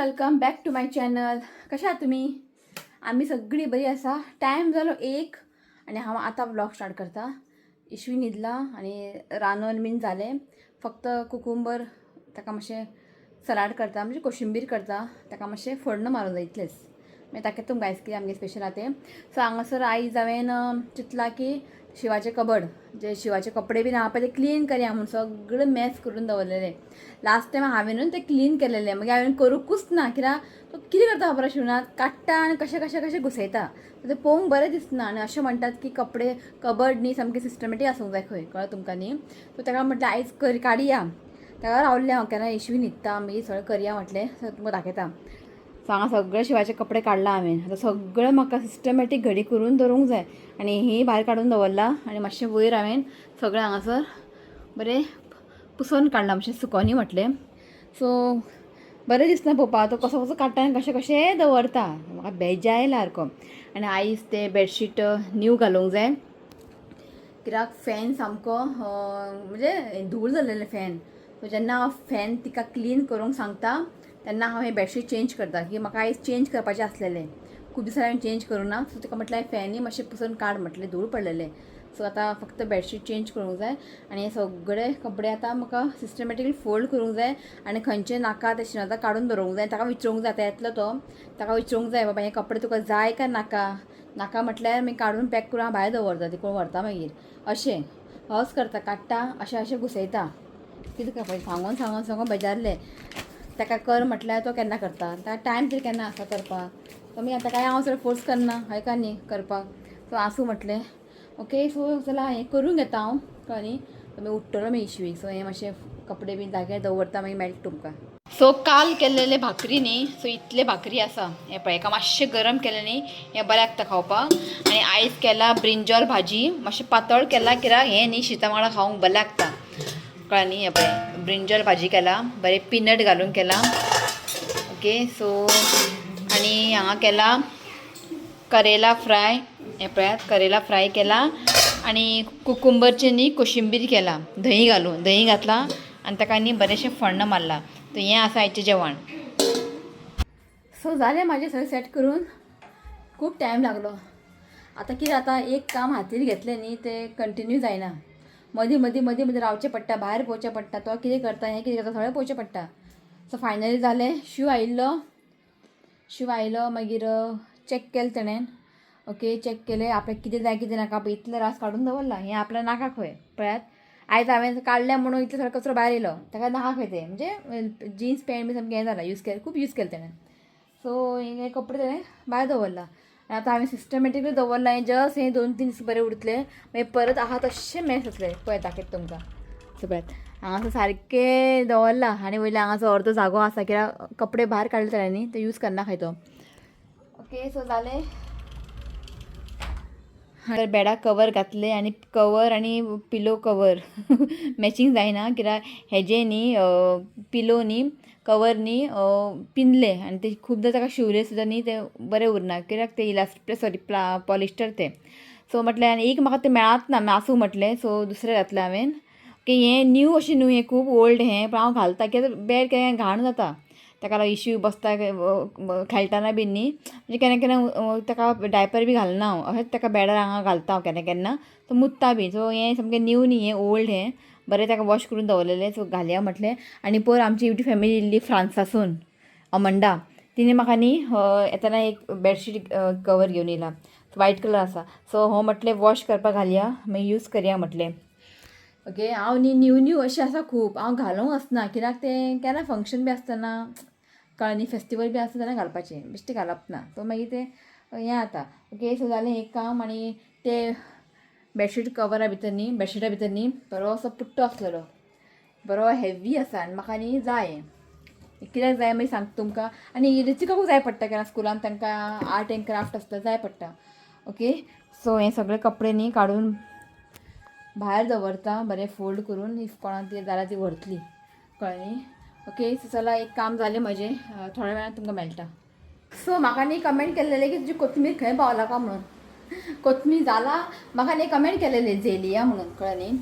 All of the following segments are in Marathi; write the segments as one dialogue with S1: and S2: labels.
S1: Welcome back to my channel. कशा आहात तुम्ही? आम्ही सगळी बरी आसा. टायम जालो 1 आणि हांव आतां ब्लॉग स्टार्ट करता. इश्वी न्हिदला आणि रांदून बीन जालें. फक्त कुकुंबर ताका मातशें सलाड करता, म्हणजे कोशिंबीर करता, ताका मातशें फोडणं मारूंक जाय इतलेंच. मागीर ताका तुमकां आयज कितें आमगे स्पेशल आहा तें. सो हांगासर आयज हांवें चिंतलां की शिवाचे कबड, जे शिवाचे कपडे बीन आहा पळय ते क्लीन करया म्हणून सगळें मॅस करून दवरलेलें. लास्ट टायम हांवेनूच ते क्लीन केलेलें, मागीर हांवें करूंकूच ना. कित्याक तो कितें करता खबर आसा शिवनाथ, काडटा आनी कशें कशें कशें घुसयता. ते पळोवंक बरें दिसना आनी अशें म्हणटात की कपडे कबड न्ही सामकें सिस्टमॅटीक आसूंक जाय खंय, कळ्ळें तुमकां न्ही. सो ताका म्हटलें आयज काडया. ताका रावल्लें हांव केन्ना इश्वी न्हिदता, मागीर सगळें करया म्हटलें. सो तुमकां दाखयता. सो हांगा सगळे शिवाचे कपडे काडला हांवें. आतां सगळें म्हाका सिस्टमॅटीक घडी करून दवरूंक जाय आनी ही भायर काडून दवरला आनी मातशें वयर हांवें सगळें हांगासर बरें पुसून काडलां, मातशें सुकोनी म्हटलें. सो बरें दिसना पळोवपाक तो कसो कसो काडटा आनी कशें कशें दवरता. म्हाका बेजाय आयला सारको. आनी आयज ते बेडशीट न्यू घालूंक जाय, कित्याक फॅन सामको म्हणजे धूळ जाल्लेले फॅन. सो जेन्ना हांव फॅन तिका क्लीन करूंक सांगता तेन्ना हांव हें बेडशीट चेंज करता, की म्हाका आयज चेंज करपाचें आसलेलें. खूब दिसां हांवें चेंज करूं ना. सो तिका म्हटलें फॅनूय मातशें पुसून काड म्हटलें, धूळ पडलेलें. सो आतां फक्त बेडशीट चेंज करूंक जाय आनी हे सगळे कपडे आतां म्हाका सिस्टमॅटिकली फोल्ड करूंक जाय आनी खंयचे नाका ते शिवनाथाक काडून दवरूंक जाय. ताका विचारूंक जाय, आतां येतलो तो, ताका विचारूंक जाय बाबा हे कपडे तुका जाय काय नाका. नाका म्हटल्यार मागीर काडून पॅक करून हांव भायर दवरता, ती कोण व्हरता मागीर. अशें हस करता, काडटा अशें अशें घुसयता. कितें करपाचें सांगून सांगून सांगून बेजारलें. ताका कर म्हटल्यार तो केन्ना करता, ताका टायम तरी केन्ना आसा करपाक. कमी आतां काय हांव सगळें फोर्स करना, हय का न्ही, करपाक. सो आसूं म्हटलें. ओके, सो जाल्यार हें करून घेता हांव, कळ्ळें न्ही. मागीर उठ्ठलो मागीर इश्वी. सो हें मातशें कपडे बीन जाग्यार दवरता, मागीर मेळटा तुमकां. सो काल केल्लेले भाकरी न्ही, सो इतले भाकरी आसा. हें पळय, हेका मातशें गरम केलें न्ही हें बरें लागता खावपाक. आनी आयज केला ब्रिंजॉल भाजी, मातशें पातळ केला कित्याक हें न्ही शीता वांगडा खावंक बरें लागता, कळ्ळें न्ही. हें पळय ब्रिंजॉल भाजी केला, बरें पीनट घालून केला. ओके, सो आनी हांगा केला करेला फ्राय. हें पळयात करेला फ्राय केला आनी कुकुंबरची न्ही कोशिंबीर केला, दही घालून. दही घातला आनी ताका न्ही बरेंशें फोण्ण मारला. तर हें आसा आयचें जेवण. सो जालें म्हाजें सगळें सेट करून. खूब टायम लागलो. आतां कितें जाता, एक काम हातीर घेतलें न्ही तें कंटिन्यू जायना. मदीं मदीं मदीं मदीं रावचें पडटा, भायर पळोवचें पडटा, तो कितें करता हें कितें करता सगळें पळोवचें पडटा. सो फायनली जालें. शिव आयिल्लो मागीर चॅक केलें ताणें. ओके, चॅक केलें आपल्याक कितें जाय कितें नाका पळय इतलें रास काडून दवरला. हें आपल्याक नाका खंय, पळयात. आयज हांवें काडलें म्हणून इतलें सगळें कचरो भायर येयलो, ताका नाका खंय तें. म्हणजे जिन्स पॅन्ट बी सामकें हें जालां, यूज केलें, खूब यूज केलें ताणें. सो हे कपडे ताणें भायर दवरला. आतां हांवें सिस्टमॅटिकली दवरला. हें जस्ट हें 2-3 दीस बरें उरतलें, मागीर परत आहा तशें मॅस आसलें. पळय दाखयता तुमकां. सो पळयात हांगासर सारकें दवरला आनी वयले हांगासर अर्दो जागो आसा, कित्याक कपडे भायर काडले ताणें न्ही, ते यूज करना खंय तो. ओके, सो जालें. तर बेडाक कवर घातले आनी कवर आनी पिलो कवर मॅचींग जायना, कित्याक हेजे न्ही पिलो न्ही कवर न्ही पिनले आनी ते खुबदां ताका शिवले सुद्दां न्ही ते बरें उरना, कित्याक ते सॉरी पॉलिस्टर ते. सो म्हटलें आनी एक म्हाका ते मेळत ना, आसूं म्हटलें. सो दुसरें घातलें हांवें. की हें न्यू अशें न्हू, हें खूब ओल्ड हें, पण हांव घालता कित्याक बेड केन्ना घाण जाता. ताका लागून इश्यू बसता खेळटाना बीन न्ही, म्हणजे केन्ना केन्ना ताका डायपर बी घालना हांव, अशेंच ताका बेडार हांगा घालता हांव केन्ना केन्ना, तो मुत्ता बी. सो हें सामकें न्यू न्ही, हें ओल्ड हें बरें ताका वॉश करून दवरलेलें. सो घालया म्हटलें. आनी पयर आमची युट्यूब फॅमिली येयल्ली फ्रांसासून, अमंडा, तिणें म्हाका न्ही येताना एक बेडशीट कवर घेवन येयला, व्हायट कलर आसा. सो हो म्हटलें वॉश करपाक घालया, मागीर यूज करया म्हटलें. ओके, हांव न्ही न्यू अशें आसा खूब, हांव घालूंक वचना, कित्याक तें केन्ना फंक्शन बी आसतना, कळ्ळें न्ही, फेस्टिवल बी आसता तेन्ना घालपाचें, बेश्टें घालप ना. सो मागीर तें हें जाता. ओके, सो जालें एक काम. आनी ते बेडशीट कवरा भितर न्ही, बेडशिटा भितर न्ही बरो असो पुट्टो आसलेलो, बरो हेवी आसा आनी म्हाका न्ही जाय. कित्याक जाय मागीर सांगता तुमकां. आनी रिचिकाकूय जाय पडटा, केन्ना स्कुलान तांकां आर्ट एंड क्राफ्ट आसता, जाय पडटा. ओके, सो हे सगळे कपडे न्ही काडून भायर दवरता बरें फोल्ड करून. इफ कोणाक ती जाल्यार ती व्हरतली, कळ्ळें न्ही. ओके, सो चला एक काम जालें म्हजें, थोड्या वेळान तुमकां मेळटा. सो म्हाका न्ही कमेंट केल्लेलें की तुजी कोथमीर खंय पावला काय म्हणून. कोथमीर जाला, म्हाका न्ही कमेंट केलेलें झेलिया म्हणून, कळ्ळें न्ही.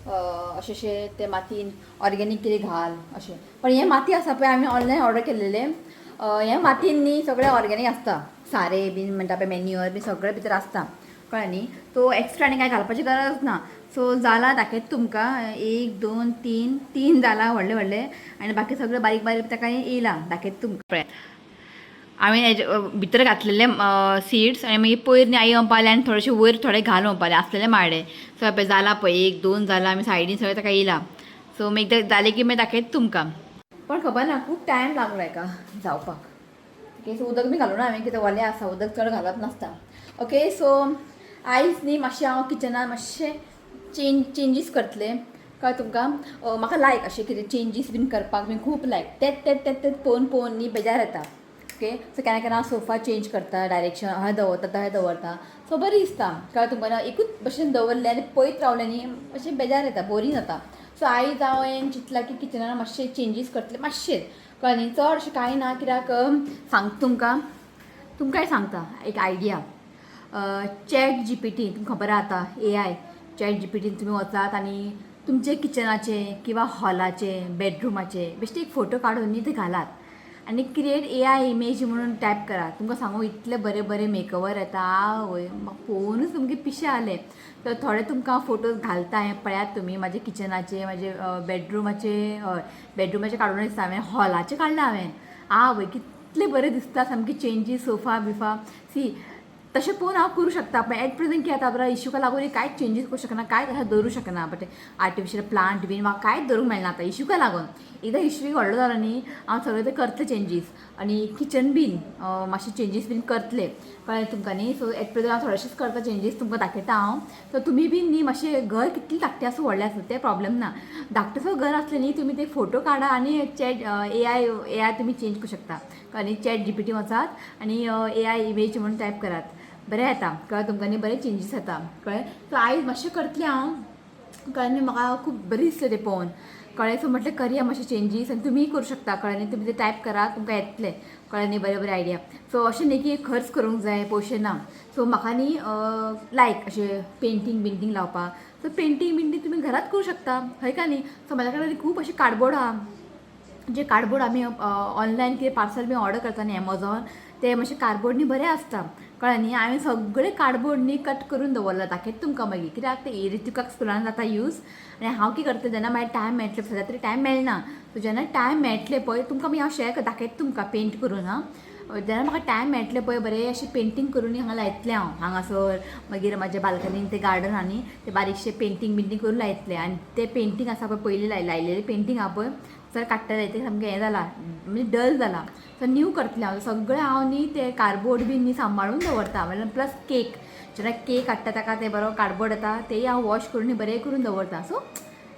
S1: अशें अशें ते मातयेन ऑर्गेनीक कितें घाल अशें. पण हें माती आसा पळय हांवें ऑनलायन ऑर्डर केल्लेलें, ह्या मातींनी सगळें ऑर्गेनीक आसता, सारे बीन म्हणटा पळय मॅन्युअर बी सगळें भितर आसता, कळ्ळें न्ही. सो एक्स्ट्रा आनी कांय घालपाची गरज ना. सो जाला दाखयता तुमकां 1 2 3 3 जाला व्हडले व्हडले आनी बाकी सगळें बारीक बारीक ताका येयला दाखयता तुमकां. पळय हांवें हेजे भितर घातलेले सीड्स आनी मागीर पयर न्ही आई म्हणपाले आनी थोडेशे वयर थोडे घाल म्हणपाले आसलेले माडे. सो पळय जाला पळय 1 2 जाला आमी सायडीन सगळें ताका येयला. सो मागीर एकदां जालें की मागीर दाखयता तुमकां. पण खबर ना खूब टायम लागलो हेका जावपाक. ओके सो उदक बी घालूं ना हांवें, कितें वलें आसा उदक चड घालप नासता. ओके सो आयज न्ही मातशें हांव किचनान मातशें चेंजीस करतलें, कळ्ळें तुमकां. म्हाका लायक अशें कितें चेंजीस बीन करपाक बीन खूब लायक. तेच पळोवन पळोवन न्ही बेजार येता. ओके सो केन्ना केन्ना हांव सोफा चेंज करता, डायरेक्शन हय दवरता तहें दवरता. सो बरी दिसता, कळ्ळें तुमकां. एकूच भशेन दवरलें आनी पळयत रावलें न्ही अशें बेजार येता, बोरींग जाता. सो आयज हांवें चिंतलां की किचनान मातशें चेंजीस करतलें, मातशें कळ्ळें न्ही. चड अशें कांय ना, कित्याक सांगता तुमकांय सांगता एक आयडिया. चॅट GPT तुमकां खबर आहा आतां AI चॅट GPT तुमी वचात आनी तुमचे किचनाचे किंवा हॉलाचे बेडरुमाचे बेश्टे एक फोटो काडून न्ही ते घालात आनी क्रिएट AI इमेज म्हणून टायप करात. तुमकां सांगू इतले बरे बरे मेकओवर येता वय, म्हाका पळोवनूच तुमगे पिशे आले. तर थोडे तुमकां फोटोज घालता, हें पळयात तुमी. म्हाजे किचनाचे, म्हाजे बेडरुमाचे, हय बेडरुमाचे काडून दिसता हांवें, हॉलाचे काडला हांवें. आवय कितले बरे दिसता सामकी चेंजीस, सोफा बिफा सी तशें पळोवन हांव करूं शकता. पण एट प्रेझेंट कितें जाता बरं, इशूका लागून कांयच चेंजीस करूं शकना, कांय तशें दवरूं शकना. बट आर्टिफिशियल प्लांट बीन म्हाका कांयच दवरूंक मेळना आतां इशूका लागून. एकदां इशू व्हडलो जालो न्ही हांव सगळें ते करतलें चेंजीस आनी किचन बीन मातशें चेंजीस बीन करतलें, कळ्ळें तुमकां न्ही. सो एट प्रेझेंट हांव थोडेशेंच करता चेंजीस, तुमकां दाखयता हांव. सो तुमी बीन न्ही मातशें घर कितलें धाकटें आसूं व्हडलें आसूं तें प्रॉब्लेम ना. धाकटेंसो घर आसलें न्ही तुमी ते फोटो काडा आनी चॅट AI तुमी चेंज करूं शकता, कळ्ळें न्ही. चॅट GPT वचात आनी AI इमेज म्हणून टायप करात, बरें येता, कळ्ळें तुमकां न्ही. बरें चेंजीस जाता, कळ्ळें. सो आयज मातशें करतलें हांव, कळ्ळें न्ही. म्हाका खूब बरें दिसलें तें पळोवन, कळ्ळें. सो म्हटलें करया मातशें चेंजीस आनी तुमीय करूं शकता, कळ्ळें न्ही. तुमी तें टायप करात तुमकां येतलें, कळ्ळें न्ही. बरें बरें आयडिया. सो अशें न्ही की खर्च करूंक जाय, पयशे ना. सो म्हाका न्ही लायक अशें पेंटींग लावपाक. सो पेंटींग तुमी घरात करूं शकता, हय का न्ही. सो म्हाज्या कडेन खूब अशें कार्डबोर्ड आहा, जे कार्डबोर्ड आमी ऑनलायन कितें पार्सल बी ऑर्डर करता न्ही एमेझॉन, ते मातशे कार्डबोर्ड न्ही बरें आसता, कळ्ळें न्ही. हांवें सगळे कार्डबोर्ड न्ही कट करून दवरला, दाखयता तुमकां मागीर. कित्याक ते रितुकाक स्कुलान जाता यूज आनी हांव कितें करता जेन्ना मागीर टायम मेळटले, सद्या तरी टायम मेळना. सो जेन्ना टायम मेळटले पळय तुमकां मागीर हांव शेअर दाखयता तुमकां पेंट करून. जेन्ना म्हाका टायम मेळटले पळय बरें अशें पेंटींग करून हांगा लायतलें हांव हांगासर. मागीर म्हाज्या बाल्कनीन ते गार्डन आहा न्ही ते बारीकशें पेंटींग करून लायतलें. आनी तें पेंटींग आसा पळय पयलीं लायलेलें पेंटींग आहा पळय सर काडटलें, तें सामकें हें जालां म्हणजे डल जालां. तर न्यू करतलें हांव. सगळें हांव न्ही ते कार्डबोर्ड बीन न्ही सांबाळून दवरता. म्हणजे प्लस केक, जेन्ना केक हाडटा ताका ते बरो कार्डबोर्ड येता तेय हांव वॉश करून न्ही बरें करून दवरता. सो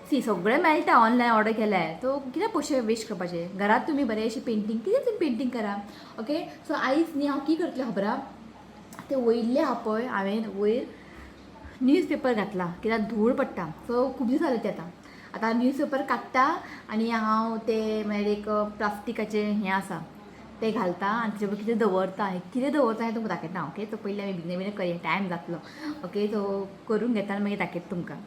S1: सी सगळें मेळटा ऑनलायन ऑर्डर केल्यार. सो कित्याक पयशे वेस्ट करपाचे, घरात तुमी बरें अशें पेंटींग कितें तुमी पेंटींग करा. ओके सो आयज न्ही हांव कितें करतलें खबर आहा, ते वयल्ले आहा पळय हांवें वयर न्यूजपेपर घातला, कित्याक धूळ पडटा. सो खूब दीस जाले ते आतां न्यूजपेपर काडटा आनी हांव ते मागीर एक प्लास्टिकाचें हें आसा ते घालता आनी तेचे कितें दवरता. कितें दवरता हें तुमकां दाखयता. ओके सो पयलीं आमी बेगीन करया, टायम जातलो. ओके सो करून घेता आनी मागीर दाखयता तुमकां.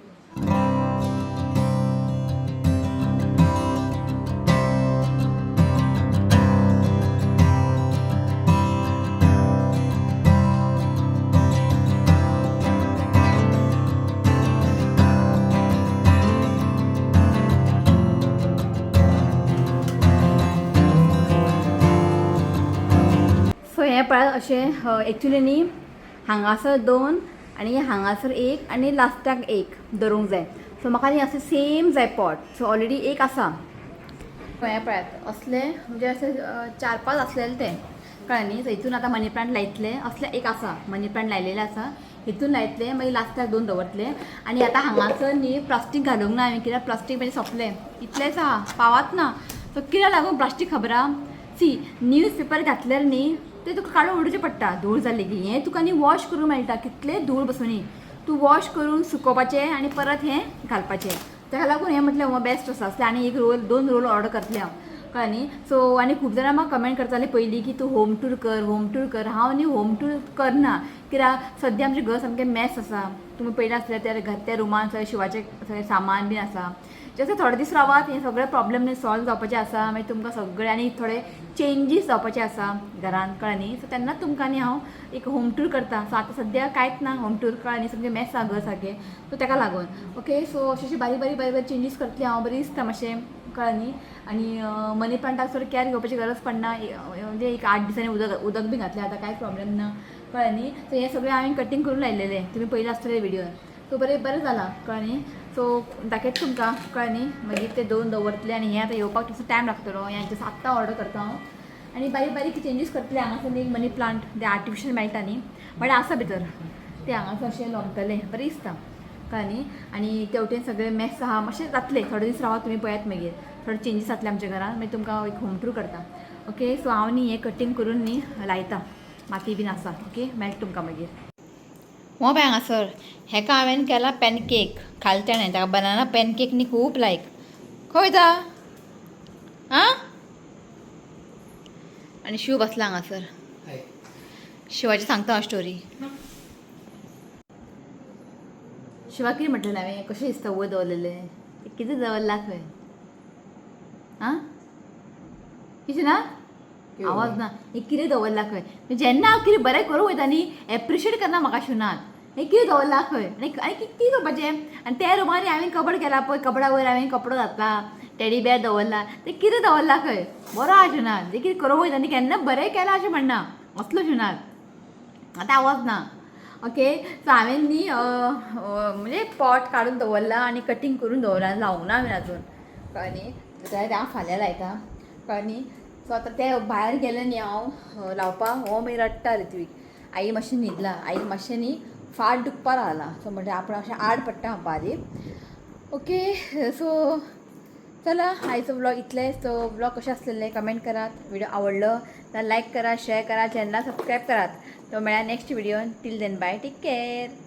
S1: सो हें पळय अशें एक्चुली न्ही हांगासर 2 आनी हांगासर 1 आनी लास्टाक 1 दवरूंक जाय. सो म्हाका न्ही अशें सेम जाय पॉट. सो ऑलरेडी एक आसा. हें पळयात असले म्हणजे अशें 4-5 आसलेले ते, कळ्ळें न्ही. सो हितून आतां मनी प्लांट लायतले, असले एक आसा मनी प्लांट लायलेले आसा. हितून लायतले मागीर लास्टाक 2 दवरतले. आनी आतां हांगासर न्ही प्लास्टीक घालूंक ना हांवें, कित्याक प्लास्टीक म्हणजे सोंपलें, इतलेंच आहा, पावात ना. सो कित्याक लागून प्लास्टीक खबर आहा, सी न्यूजपेपर घातल्यार न्ही ते तुका काडून उडोवचें पडटा धूळ जाल्ली की. हें तुका न्ही वॉश करूंक मेळटा, कितले धूळ बसूनी तूं वॉश करून सुकोवपाचें आनी परत हें घालपाचें. ताका लागून हें म्हटलें बेस्ट आसा. असलें आनी 1 रोल 2 रोल ऑर्डर करतलें हांव. कळ्ळें न्ही. सो आनी खूब जाणां म्हाका कमेंट करताले पयलीं की तूं होम टूर कर. हांव न्ही होम टूर करना, कित्याक सद्या आमचें घर सामकें मॅस आसा. तुमी पळयलां आसतलें त्या रुमान सगळें शिवाचें सगळें सामान बीन आसा. जसं थोडे दीस रावात, हे सगळे प्रॉब्लेम न्ही सॉल्व जावपाचे आसा. मागीर तुमकां सगळे आनी थोडे चेंजीस जावपाचे आसा घरान, कळ्ळें न्ही. सो तेन्ना तुमकां न्ही हांव एक होम टूर करता. सो आतां सद्या कांयच ना होम टूर, कळ्ळें न्ही. सामकें मॅस आसा घर सारकें. सो ताका लागून ओके. सो अशी बारीक चेंजीस करतली हांव, बरी दिसता मातशें, कळ्ळें न्ही. आनी मनी प्लांटाक चड कॅर घेवपाची गरज पडना. म्हणजे एक 8 दिसांनी उदक बी घातलें आतां कांयच प्रॉब्लेम ना, कळ्ळें न्ही. सो हें सगळें हांवें कटींग करून लायलेलें, तुमी पयलें आसतलें विडियोन. सो बरें जालां, कळ्ळें न्ही. सो दाखयता तुमकां, कळ्ळें न्ही. मागीर ते दवरतले आनी हें आतां येवपाक तसो टायम लागतलो. हें जस्ट आत्तां ऑर्डर करता हांव. आनी बारीक चेंजीस करतले. हांगासर एक मनी प्लांट ते आर्टिफिशियल मेळटा न्ही, बट आसा भितर ते हांगासर अशें लोमतलें, बरें दिसता, कळ्ळें न्ही. आनी तेवटेन सगळें मॅस आहा, मातशें जातलें थोडे दीस रावात, तुमी पळयात मागीर थोडे चेंजीस जातले आमच्या घरान. मागीर तुमकां एक होम टूर करता. ओके. सो हांव न्ही हें कटींग करून न्ही लायता, माती बीन आसा. ओके, मेळटा तुमकां मागीर. हो पळय हांगासर हेका हांवें केला पॅनकेक. खालचें ताका बनाना पॅनकेक न्ही खूब लायक. खंय वयता आं. आनी शिव बसला हांगासर. शिवाची सांगता हांव स्टोरी. शिवा कितें म्हटलें हांवें, कशें दिसता वयर दवरलेलें, कितें दवरला खंय आं. कितें ना आवाज ना. हें कितें दवरला खंय. जेन्ना हांव कितें बरें करूं वयता न्ही एप्रिशिएट करना म्हाका शिवनान. हें कितें दवरला खंय आनी कितें करपाचें. आनी त्या रुमांनी हांवें कबड केला पळय, कबडा वयर हांवें कपडो घातला, टेडी बेर दवरला, तें कितें दवरला खंय. बरो आहा शिवनान, जें कितें करूं वयता न्ही केन्ना बरें केलां अशें म्हणना, असलो शिवनान. आतां आवाज ना. ओके. सो हांवें न्ही म्हणजे पॉट काडून दवरला आनी कटींग करून दवरला, लावूंक ना हांवें आजून, कळ्ळें न्ही. जाल्यार हांव फाल्यां लायता, कळ्ळें न्ही. सो आतां तें भायर गेलें न्ही हांव लावपाक, हो मागीर रडटा ऋत्वीक. आई मातशें न्हिदला, आई मातशें न्ही फाट दुखपाक लागला. सो म्हणजे आपण अशें आड पडटा बारीक. ओके. सो चला आयचो ब्लॉग इतलेंच. तो ब्लॉग कशें आसलेले कमेंट करात. व्हिडिओ आवडलो जाल्यार लायक करा, शेअर करा, चॅनल सबस्क्राईब करात. तो मेळ्या नेक्स्ट व्हिडिओन. Till then bye, take care.